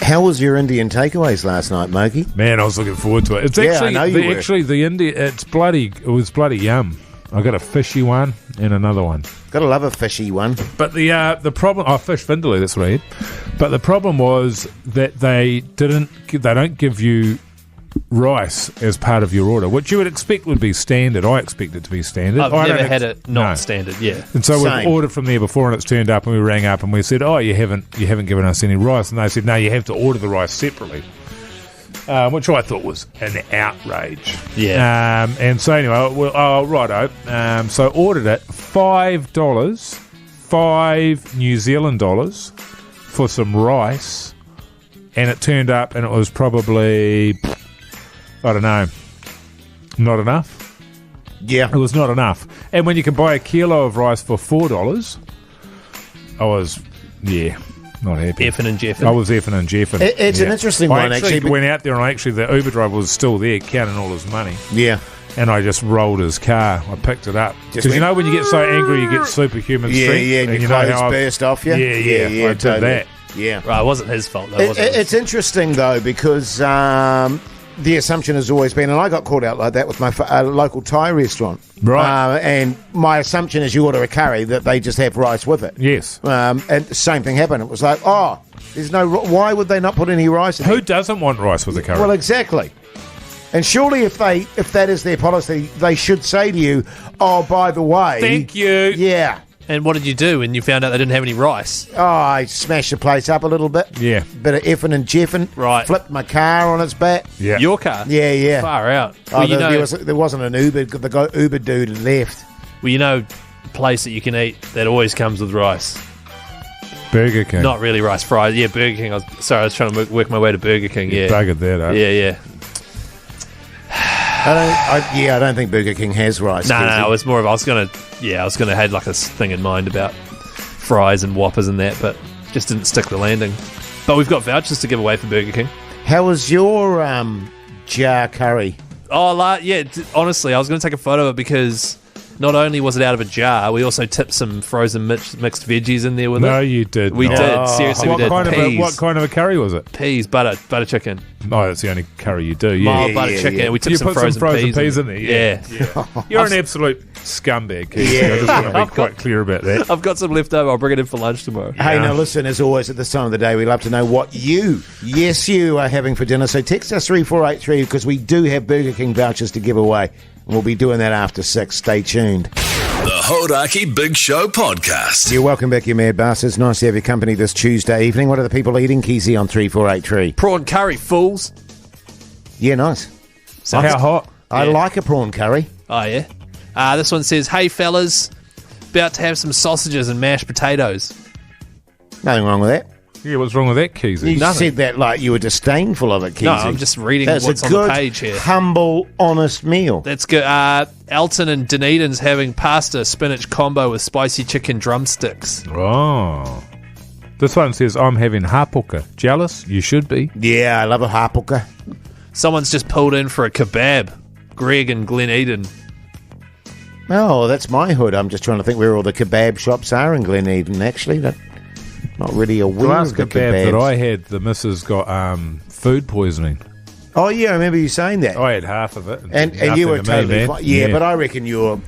S4: How was your Indian takeaways last night, Mogi?
S5: Man, I was looking forward to it. It's actually, it was bloody yum. I got a fishy one and another one.
S4: Gotta love a fishy one.
S5: But the problem, fish vindaloo, that's what I had. But the problem was that they don't give you rice as part of your order, which you would expect would be standard. I expect it to be standard.
S6: I've never had it not standard. Yeah.
S5: And so we've ordered from there before, and it's turned up, and we rang up and we said, "Oh, you haven't given us any rice," and they said, "No, you have to order the rice separately." Which I thought was an outrage.
S6: Yeah.
S5: And so anyway, righto. So ordered it, $5, 5 New Zealand dollars for some rice, and it turned up, and it was probably, I don't know, not enough.
S4: Yeah,
S5: it was not enough. And when you can buy a kilo of rice for $4, I was not happy.
S6: Effing and jeffing.
S5: I was effing and jeffing.
S4: It's an interesting one, actually.
S5: I went out there, and the Uber driver was still there counting all his money.
S4: Yeah.
S5: And I just rolled his car. I picked it up. Because when you get so angry, you get superhuman strength.
S4: Yeah, and your clothes burst off you.
S5: Yeah, I did that.
S4: Yeah.
S6: Right, it wasn't his fault, though, was it?
S4: It's interesting, though, because the assumption has always been, and I got caught out like that with my local Thai restaurant.
S5: Right.
S4: And my assumption is you order a curry, that they just have rice with it.
S5: Yes.
S4: And the same thing happened. It was like, there's no... Why would they not put any rice in it?
S5: Who doesn't want rice with a curry?
S4: Well, exactly. And surely if that is their policy, they should say to you, oh, by the way...
S5: Thank you.
S4: Yeah.
S6: And what did you do when you found out they didn't have any rice?
S4: Oh, I smashed the place up a little bit.
S5: Yeah.
S4: Bit of effing and jeffing.
S6: Right.
S4: Flipped my car on its back.
S5: Yeah.
S6: Your car?
S4: Yeah.
S6: Far out.
S4: Oh, there wasn't an Uber. The guy Uber dude had left.
S6: Well, a place that you can eat that always comes with rice.
S5: Burger King.
S6: Not really rice fries. Yeah, Burger King. I was trying to work my way to Burger King.
S5: You buggered that up.
S6: Yeah.
S4: I don't think Burger King has rice.
S6: No, it was more of I was gonna have like a thing in mind about fries and Whoppers and that, but just didn't stick the landing. But we've got vouchers to give away for Burger King.
S4: How was your jar curry?
S6: Oh, honestly, I was going to take a photo of it because not only was it out of a jar, we also tipped some frozen mixed veggies in there with it.
S5: No, you did.
S6: We did. Seriously, we did.
S5: What kind of a curry was it?
S6: Peas, butter chicken.
S5: Oh, that's the only curry you do. Yeah.
S6: Mild butter chicken.
S5: Yeah.
S6: We tipped some frozen peas
S5: in there. Yeah. You're an absolute scumbag, Keyzie. I just want to be quite clear about that.
S6: I've got some left over. I'll bring it in for lunch tomorrow.
S4: Hey, now listen, as always at this time of the day, we love to know what you are having for dinner. So text us 3483 because we do have Burger King vouchers to give away. And we'll be doing that after 6. Stay tuned.
S7: The Hodaki Big Show Podcast.
S4: You're welcome back, you mad bastards. Nice to have your company this Tuesday evening. What are the people eating, Keyzie, on 3483?
S6: Prawn curry, fools.
S4: Yeah, nice.
S5: So how hot?
S4: I like a prawn curry.
S6: Oh, yeah. This one says, hey, fellas, about to have some sausages and mashed potatoes.
S4: Nothing wrong with that.
S5: Yeah, what's wrong with that, Keyzie?
S4: You said that like you were disdainful of it, Keyzie.
S6: No, I'm just reading
S4: That's
S6: what's
S4: a
S6: on
S4: good,
S6: the page here.
S4: humble, honest meal.
S6: That's good. Elton and Dunedin's having pasta spinach combo with spicy chicken drumsticks.
S5: Oh. This one says, I'm having hapuka. Jealous? You should be.
S4: Yeah, I love a hapuka.
S6: Someone's just pulled in for a kebab. Greg and Glen Eden.
S4: Oh, that's my hood. I'm just trying to think where all the kebab shops are in Glen Eden, actually. Not really
S5: The
S4: aware
S5: last
S4: of the
S5: kebab
S4: kebabs.
S5: that I had, the missus got food poisoning.
S4: Oh, yeah, I remember you saying that.
S5: I had half of it.
S4: And you
S5: nothing
S4: were
S5: to me,
S4: totally
S5: man.
S4: fine. Yeah, but I reckon your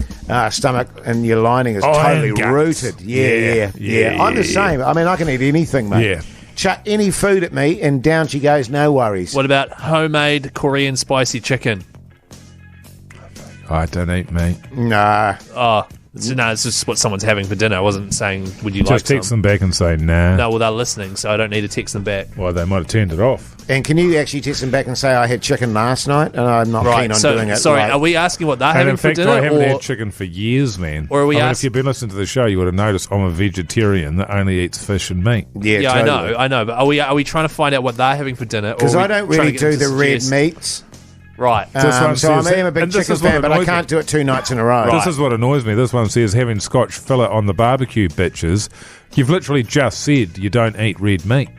S4: stomach and your lining is totally
S5: guts.
S4: rooted. Yeah. I'm the same. I mean, I can eat anything, mate.
S5: Yeah.
S4: Chuck any food at me and down she goes, no worries.
S6: What about homemade Korean spicy chicken?
S5: I don't eat meat.
S4: Nah.
S6: Oh, it's just what someone's having for dinner. I wasn't saying, would you like
S5: Just text
S6: some?
S5: them back and say, nah.
S6: No, well, they're listening, so I don't need to text them back.
S5: Well, they might have turned it off.
S4: And can you actually text them back and say, I had chicken last night and I'm not keen on doing it?
S6: Sorry,
S4: like-
S6: are we asking what they're
S5: And
S6: having
S5: in fact,
S6: for dinner?
S5: I haven't
S6: or
S5: had chicken for years, man.
S6: Or are we
S5: if you've been listening to the show, you would have noticed I'm a vegetarian that only eats fish and meat.
S6: yeah,
S4: totally.
S6: I know. But are we trying to find out what they're having for dinner?
S4: Because I don't really do the red meats.
S6: Right.
S5: This one
S4: So I
S5: says-
S4: am a big
S5: and this
S4: chicken
S5: is what
S4: fan, but I
S5: annoys me.
S4: can't do it 2 nights in a row.
S5: This is what annoys me. This one says, having Scotch fillet on the barbecue, bitches. You've literally just said you don't eat red meat.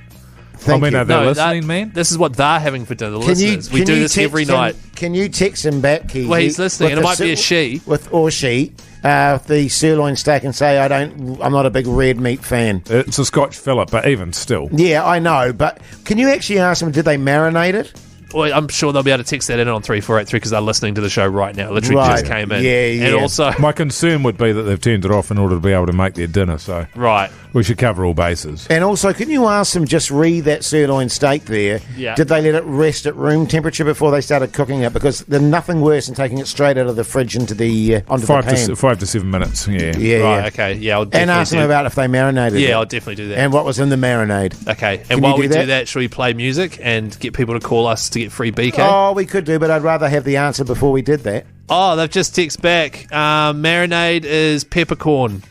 S4: Thank
S5: are
S4: you.
S5: they listening, man?
S6: This is what they're having for dinner. The listeners. We do this every night.
S4: Can you text him back, Keyzie?
S6: Well, he's listening, and it might be a she.
S4: Or she, the sirloin steak and say, I'm not a big red meat fan.
S5: It's a Scotch fillet, but even still.
S4: Yeah, I know, but can you actually ask them, did they marinate it?
S6: Well, I'm sure they'll be able to text that in on 3483 because they're listening to the show right now. Literally just came in.
S4: Yeah.
S6: And also...
S5: My concern would be that they've turned it off in order to be able to make their dinner, so
S6: Right.
S5: we should cover all bases.
S4: And also, can you ask them, just read that sirloin steak there,
S6: Yeah.
S4: did they let it rest at room temperature before they started cooking it? Because there's nothing worse than taking it straight out of the fridge into the onto the pan.
S5: 5 to 7 minutes, yeah.
S4: Yeah,
S6: Right,
S4: yeah.
S6: okay. Yeah, I'll
S4: And
S6: definitely
S4: ask them about if they marinated it.
S6: Yeah, I'll definitely do that.
S4: And what was in the marinade.
S6: Okay.
S4: Can
S6: And
S4: you
S6: while
S4: do
S6: we
S4: that?
S6: do that, should we play music and get people to call us to get free BK?
S4: Oh, we could do, but I'd rather have the answer before we did that.
S6: Oh, they've just texted back. Marinade is peppercorn.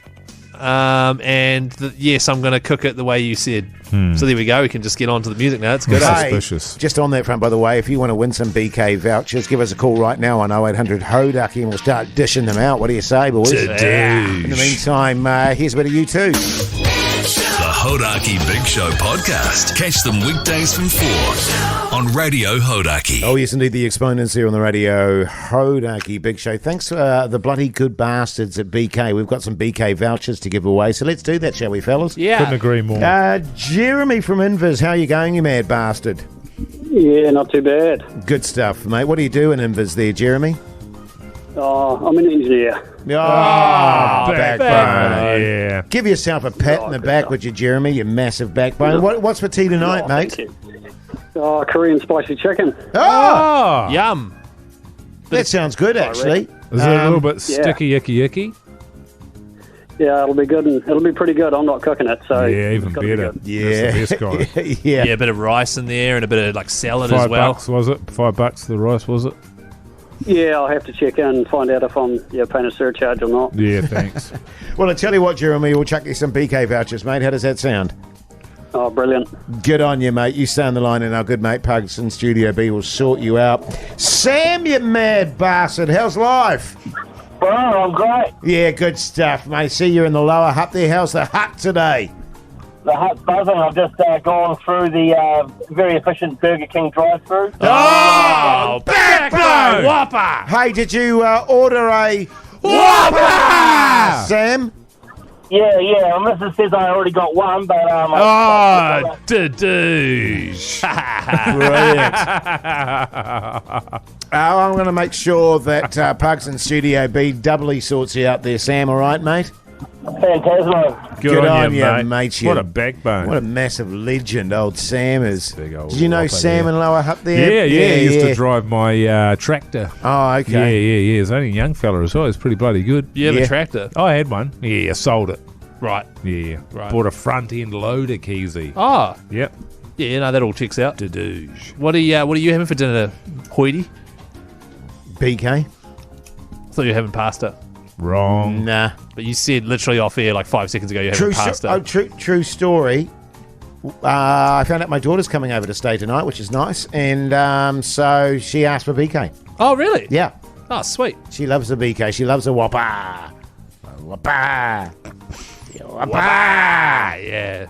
S6: Yes, I'm going to cook it the way you said. So there we go. We can just get on to the music now. It's good.
S5: That's
S6: eh?
S5: suspicious.
S4: Just on that front, by the way, if you want to win some BK vouchers, give us a call right now on 0800 Hodaki and we'll start dishing them out. What do you say, boys? In the meantime, here's a bit of you too.
S7: The Hodaki Big Show podcast. Catch them weekdays from 4 on Radio Hodaki.
S4: Oh, yes, indeed, the exponents here on the radio, Hodaki Big Show. Thanks to the bloody good bastards at BK. We've got some BK vouchers to give away, so let's do that, shall we, fellas?
S5: Couldn't
S6: Yeah.
S5: agree more.
S4: Jeremy from Invis, how you going, you mad bastard?
S10: Yeah, not too bad.
S4: Good stuff, mate. What do you do in Invis there, Jeremy?
S10: I'm an engineer.
S4: Backbone.
S5: Yeah.
S4: Give yourself a pat in the back, would you, Jeremy, you massive backbone. What's for tea tonight, mate?
S10: Thank you. Korean spicy chicken.
S4: Oh,
S6: Yum.
S4: that sounds good, actually.
S5: Is it a little bit sticky, icky?
S10: Yeah, it'll be good, and it'll be pretty good. I'm not cooking it, so
S5: Yeah,
S10: it's
S5: even
S10: gotta be
S5: better.
S10: good.
S4: Yeah.
S5: That's the best kind.
S4: Yeah.
S6: Yeah, a bit of rice in there and a bit of like salad as well.
S5: $5 was it? $5 the rice, was it?
S10: Yeah, I'll have to check in and find out if I'm paying a surcharge or not.
S5: Yeah, thanks.
S4: Well, I tell you what, Jeremy, we'll chuck you some BK vouchers, mate. How does that sound?
S10: Oh, brilliant.
S4: Good on you, mate. You stay on the line and our good mate Pugs in Studio B will sort you out. Sam, you mad bastard. How's life?
S8: Bro, I'm great.
S4: Yeah, good stuff, mate. See you in the lower hut there. How's the hut today?
S8: The hut's buzzing. I've just gone through the very efficient Burger King drive-thru.
S4: Oh, backbone! Whopper! Hey, did you order a Whopper? Sam?
S8: Yeah. My missus says I already got one, but
S5: Douche.
S4: Brilliant. I'm going to make sure that Pugs in Studio B doubly sorts you out there, Sam. All right, mate?
S8: Fantasmo.
S5: Good on you,
S4: mate.
S5: mate.
S4: You-
S5: What a backbone.
S4: What a massive legend old Sam is.
S5: Big old
S4: Did you know
S5: whopper
S4: Sam
S5: there.
S4: in Lower Hut there?
S5: Yeah. He used to drive my tractor.
S4: Oh, okay.
S5: Yeah. He's only a young fella as well. He's pretty bloody good.
S6: You have
S4: Yeah.
S6: a tractor.
S5: I had one. Yeah, sold it.
S6: Right.
S5: Yeah.
S6: Right.
S5: Bought a front end loader, Keyzie.
S6: Oh.
S5: Yep.
S6: Yeah, no, that all checks out.
S5: Douche.
S6: What are you having for dinner, Hoytey?
S4: BK.
S6: thought you were having pasta.
S5: Wrong.
S4: Nah.
S6: But you said literally off air like 5 seconds ago you're having pasta.
S4: True story. I found out my daughter's coming over to stay tonight, which is nice. And so she asked for BK.
S6: Oh, really?
S4: Yeah.
S6: Oh, sweet.
S4: She loves the BK. She loves the Whopper. Whopper. Whopper.
S6: Yeah.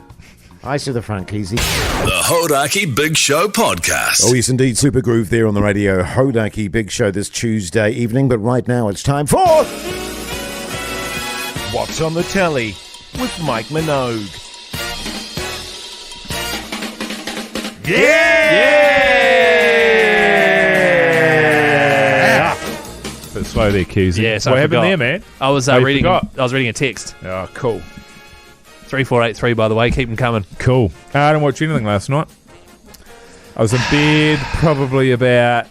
S4: Eyes to the front, Keyzie.
S7: The Hoytey Big Show podcast.
S4: Oh, yes, indeed. Super groove there on the radio. Hoytey Big Show this Tuesday evening. But right now it's time for...
S2: What's on the telly with Mike Minogue.
S5: Yeah! Bit slow there, Keyzie.
S6: Yeah, so
S5: what
S6: I
S5: happened
S6: forgot.
S5: there, man?
S6: I was reading. I was reading a text.
S5: Oh, cool.
S6: 3483, by the way. Keep them coming.
S5: Cool. I didn't watch anything last night. I was in bed probably about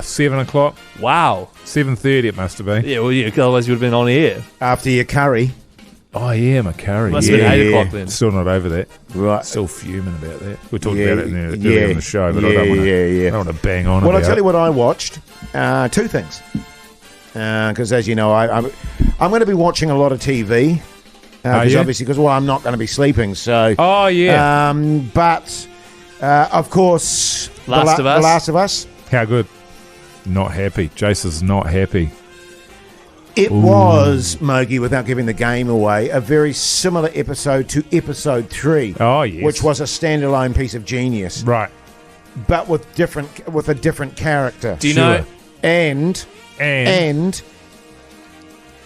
S5: 7 o'clock.
S6: Wow.
S5: 7:30 it must have been.
S6: Yeah, well, otherwise you would have been on air.
S4: After your curry.
S5: Oh, yeah, my curry.
S6: Must have been 8 o'clock then.
S5: Still not over that.
S4: Right.
S5: Still fuming about that. We talked about it earlier in the show, but I don't want to bang on
S4: Well,
S5: about
S4: I'll tell you
S5: it.
S4: what I watched. Two things. Because as you know, I'm going to be watching a lot of TV. Because I'm not going to be sleeping. So.
S5: Oh, yeah.
S4: But, of course...
S6: Last of Us.
S4: The Last of Us.
S5: How good? Not happy. Jason's not happy.
S4: It was, Mogi, without giving the game away, a very similar episode to episode 3.
S5: Oh, yes.
S4: Which was a standalone piece of genius.
S5: Right.
S4: But with a different character.
S6: Do you know?
S4: And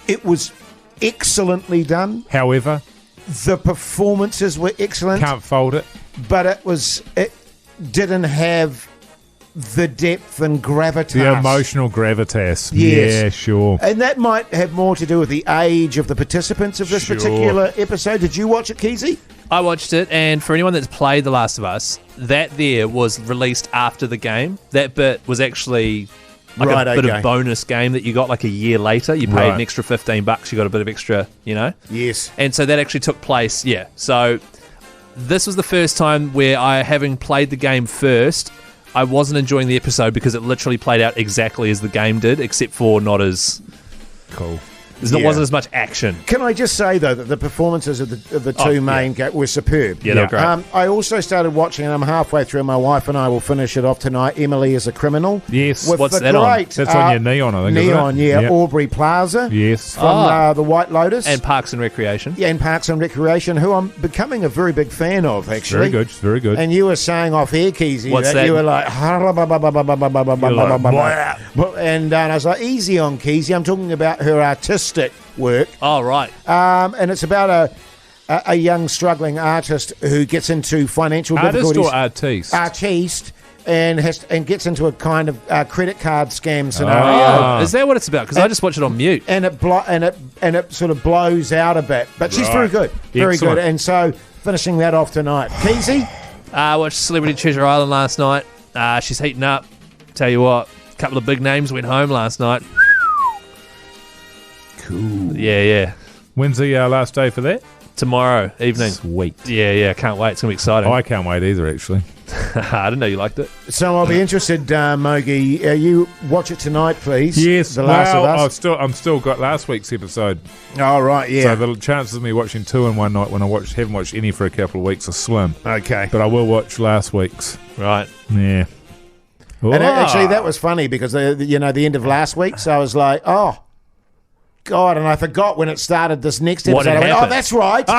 S4: it was excellently done.
S5: However,
S4: the performances were excellent.
S5: Can't fault it.
S4: But it didn't have the depth and gravitas.
S5: The emotional gravitas.
S4: Yes.
S5: Yeah, sure.
S4: And that might have more to do with the age of the participants of this particular episode. Did you watch it, Keyzie?
S6: I watched it, and for anyone that's played The Last of Us, that there was released after the game. That bit was actually like a bit of bonus game that you got like a year later. You paid an extra $15, you got a bit of extra,
S4: Yes.
S6: And so that actually took place, So this was the first time where having played the game first, I wasn't enjoying the episode because it literally played out exactly as the game did, except for not as
S5: cool.
S6: There wasn't as much action.
S4: Can I just say, though, that the performances of the two main were superb.
S6: Yeah, they were great.
S4: I also started watching, and I'm halfway through. My wife and I will finish it off tonight. Emily is a Criminal.
S5: Yes.
S6: What's that on?
S5: That's on your Neon, I think.
S4: Neon,
S5: isn't it?
S4: yeah. Aubrey Plaza.
S5: Yes.
S4: From the White Lotus.
S6: And Parks and Recreation.
S4: Yeah, and Parks and Recreation, who I'm becoming a very big fan of, actually.
S5: Very good, very good.
S4: And you were saying off air, Keyzie,
S6: What's that?
S4: you were like... And I was like, easy on Keyzie. I'm talking about her artistic work.
S6: Oh, right.
S4: And it's about a young struggling artist who gets into financial difficulties.
S5: Artist or artiste?
S4: Artiste. And gets into a kind of credit card scam scenario.
S6: Is that what it's about? Because I just watch it on mute.
S4: And it sort of blows out a bit. But she's very good. Very
S5: Excellent.
S4: good. And so finishing that off tonight. Keyzie?
S6: I watched Celebrity Treasure Island last night. She's heating up. Tell you what, a couple of big names went home last night.
S5: Cool.
S6: Yeah.
S5: When's the last day for that?
S6: Tomorrow evening.
S5: Sweet.
S6: Yeah, can't wait. It's going to be exciting.
S5: I can't wait either, actually.
S6: I didn't know you liked it.
S4: So I'll be interested, Mogi. You watch it tonight, please.
S5: Yes.
S4: The Last of Us.
S5: I'm still got last week's episode.
S4: Oh, right, yeah.
S5: So the chances of me watching two in one night when haven't watched any for a couple of weeks are slim.
S4: Okay.
S5: But I will watch last week's.
S6: Right.
S5: Yeah.
S4: And actually, that was funny because the end of last week. So I was like, oh, God, and I forgot when it started this next episode. I went, oh, that's right.
S7: The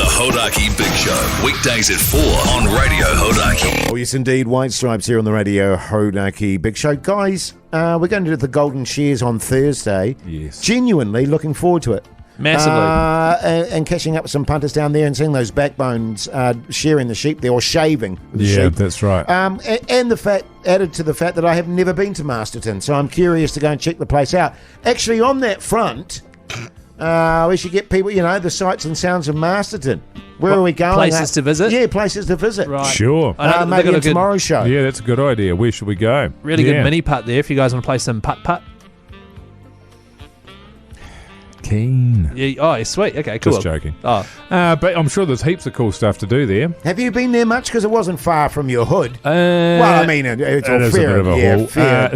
S7: Hoytey Big Show, weekdays at 4 on Radio Hoytey.
S4: Oh, yes, indeed. White Stripes here on the Radio Hoytey Big Show. Guys, we're going to do the Golden Shares on Thursday.
S5: Yes.
S4: Genuinely looking forward to it.
S6: Massively.
S4: And catching up with some punters down there and seeing those backbones sharing the sheep there, or shaving the sheep.
S5: Yeah, that's right.
S4: And the fact, added to the fact that I have never been to Masterton, so I'm curious to go and check the place out. Actually, on that front, we should get people, the sights and sounds of Masterton. Where are we going?
S6: Places to visit?
S4: Yeah, places to visit.
S6: Right.
S5: Sure.
S4: Maybe in tomorrow's show.
S5: Yeah, that's a good idea. Where should we go?
S6: Really good mini putt there if you guys want to play some putt-putt.
S5: Keane.
S6: Yeah. Oh, sweet. Okay, cool.
S5: Just joking.
S6: Oh.
S5: But I'm sure there's heaps of cool stuff to do there.
S4: Have you been there much? Because it wasn't far from your hood. Well, I mean, it's all fair.
S5: A bit of a haul.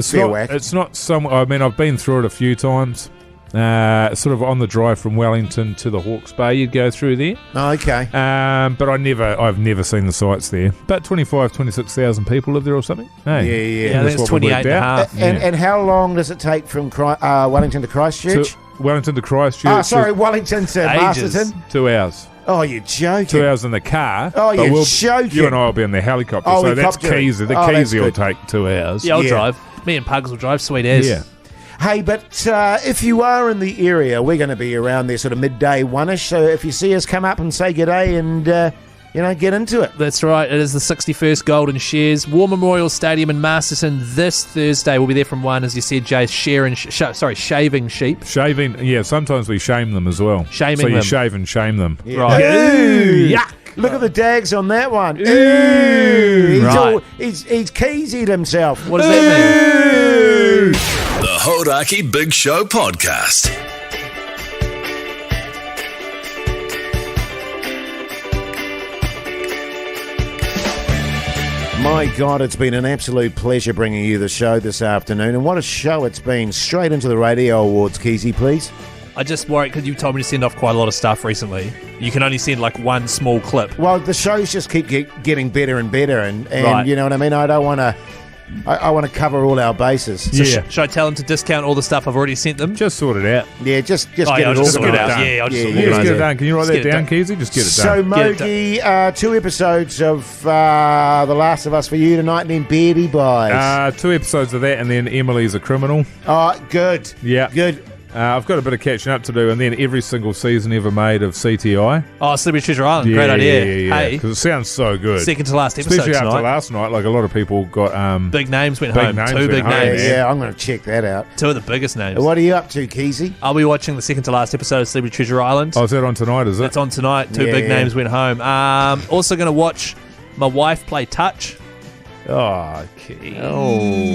S4: Fair whack.
S5: It's not some. I mean, I've been through it a few times. Sort of on the drive from Wellington to the Hawke's Bay, you'd go through there.
S4: Oh, okay.
S5: But I've never seen the sights there. About 26,000 people live there or something. Hey,
S6: Yeah, I think it's 28 and a half.
S4: And how long does it take from Wellington to Christchurch?
S5: Wellington to Christchurch.
S4: Wellington to Masterton.
S5: 2 hours.
S4: Oh, you're joking.
S5: 2 hours in the car.
S4: Oh, you're joking.
S5: You and I will be in the helicopter.
S4: Oh,
S5: so that's Keyzie. The Keyzie will take 2 hours.
S6: Yeah, I'll drive. Me and Pugs will drive. Sweet as.
S5: Yeah.
S4: Hey, but if you are in the area, we're going to be around there sort of midday one-ish. So if you see us, come up and say g'day and, get into it.
S6: That's right. It is the 61st Golden Shares War Memorial Stadium in Masterton this Thursday. We'll be there from 1, as you said, Jay, shaving sheep.
S5: Shaving, yeah, sometimes we shame them as well.
S6: Shaming
S5: them. So you
S6: them.
S5: shave and shame them.
S6: Yeah. Right.
S4: Ooh, yuck. Look at the dags on that one. Ooh.
S6: Right.
S4: He's Keyzied himself.
S6: What does that mean?
S7: The Hoytey Big Show Podcast.
S4: My God, it's been an absolute pleasure bringing you the show this afternoon. And what a show it's been. Straight into the Radio Awards, Keyzie, please.
S6: I just worry because you told me to send off quite a lot of stuff recently. You can only send like one small clip.
S4: Well, the shows just keep getting better and better. And
S6: right.
S4: You know what I mean? I don't want to... I want to cover all our bases.
S6: So should I tell them to discount all the stuff I've already sent them?
S5: Just sort it out.
S4: Yeah, just get it
S6: all
S4: organised.
S6: Yeah, I'll just
S5: get it done. Can you write that down, Keyzie? Just get it
S4: So,
S5: done.
S4: Mogi, 2 episodes of The Last of Us for you tonight, and then Beardy Buys.
S5: 2 episodes of that, and then Emily's a Criminal.
S4: Oh, good.
S5: Yeah.
S4: Good.
S5: I've got a bit of catching up to do, and then every single season ever made of CTI.
S6: Oh, Celebrity Treasure Island. Great idea.
S5: Yeah.
S6: Hey,
S5: because it sounds so good.
S6: Second to last episode
S5: Especially
S6: tonight.
S5: after last night, like a lot of people got...
S6: big names went home. Two big names.
S4: Yeah, I'm going to check that out.
S6: 2 of the biggest names.
S4: What are you up to, Keyzie?
S6: I'll be watching the second to last episode of Celebrity Treasure Island.
S5: Oh, is that on tonight, is it?
S6: It's on tonight. 2 big names went home. Also going to watch my wife play touch.
S5: Oh, Keyzie.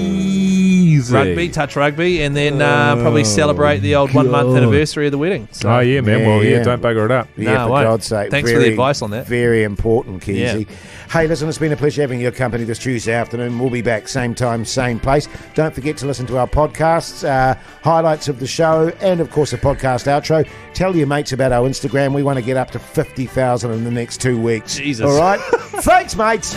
S6: Touch rugby, and then probably celebrate the old 1 month anniversary of the wedding. So.
S5: Oh, yeah, man. Don't bugger it up.
S4: Yeah, for God's sake.
S6: Thanks for the advice on that.
S4: Very important, Keyzie.
S6: Yeah.
S4: Hey, listen, it's been a pleasure having your company this Tuesday afternoon. We'll be back same time, same place. Don't forget to listen to our podcasts, highlights of the show, and, of course, the podcast outro. Tell your mates about our Instagram. We want to get up to 50,000 in the next 2 weeks.
S6: Jesus.
S4: All right? Thanks, mates.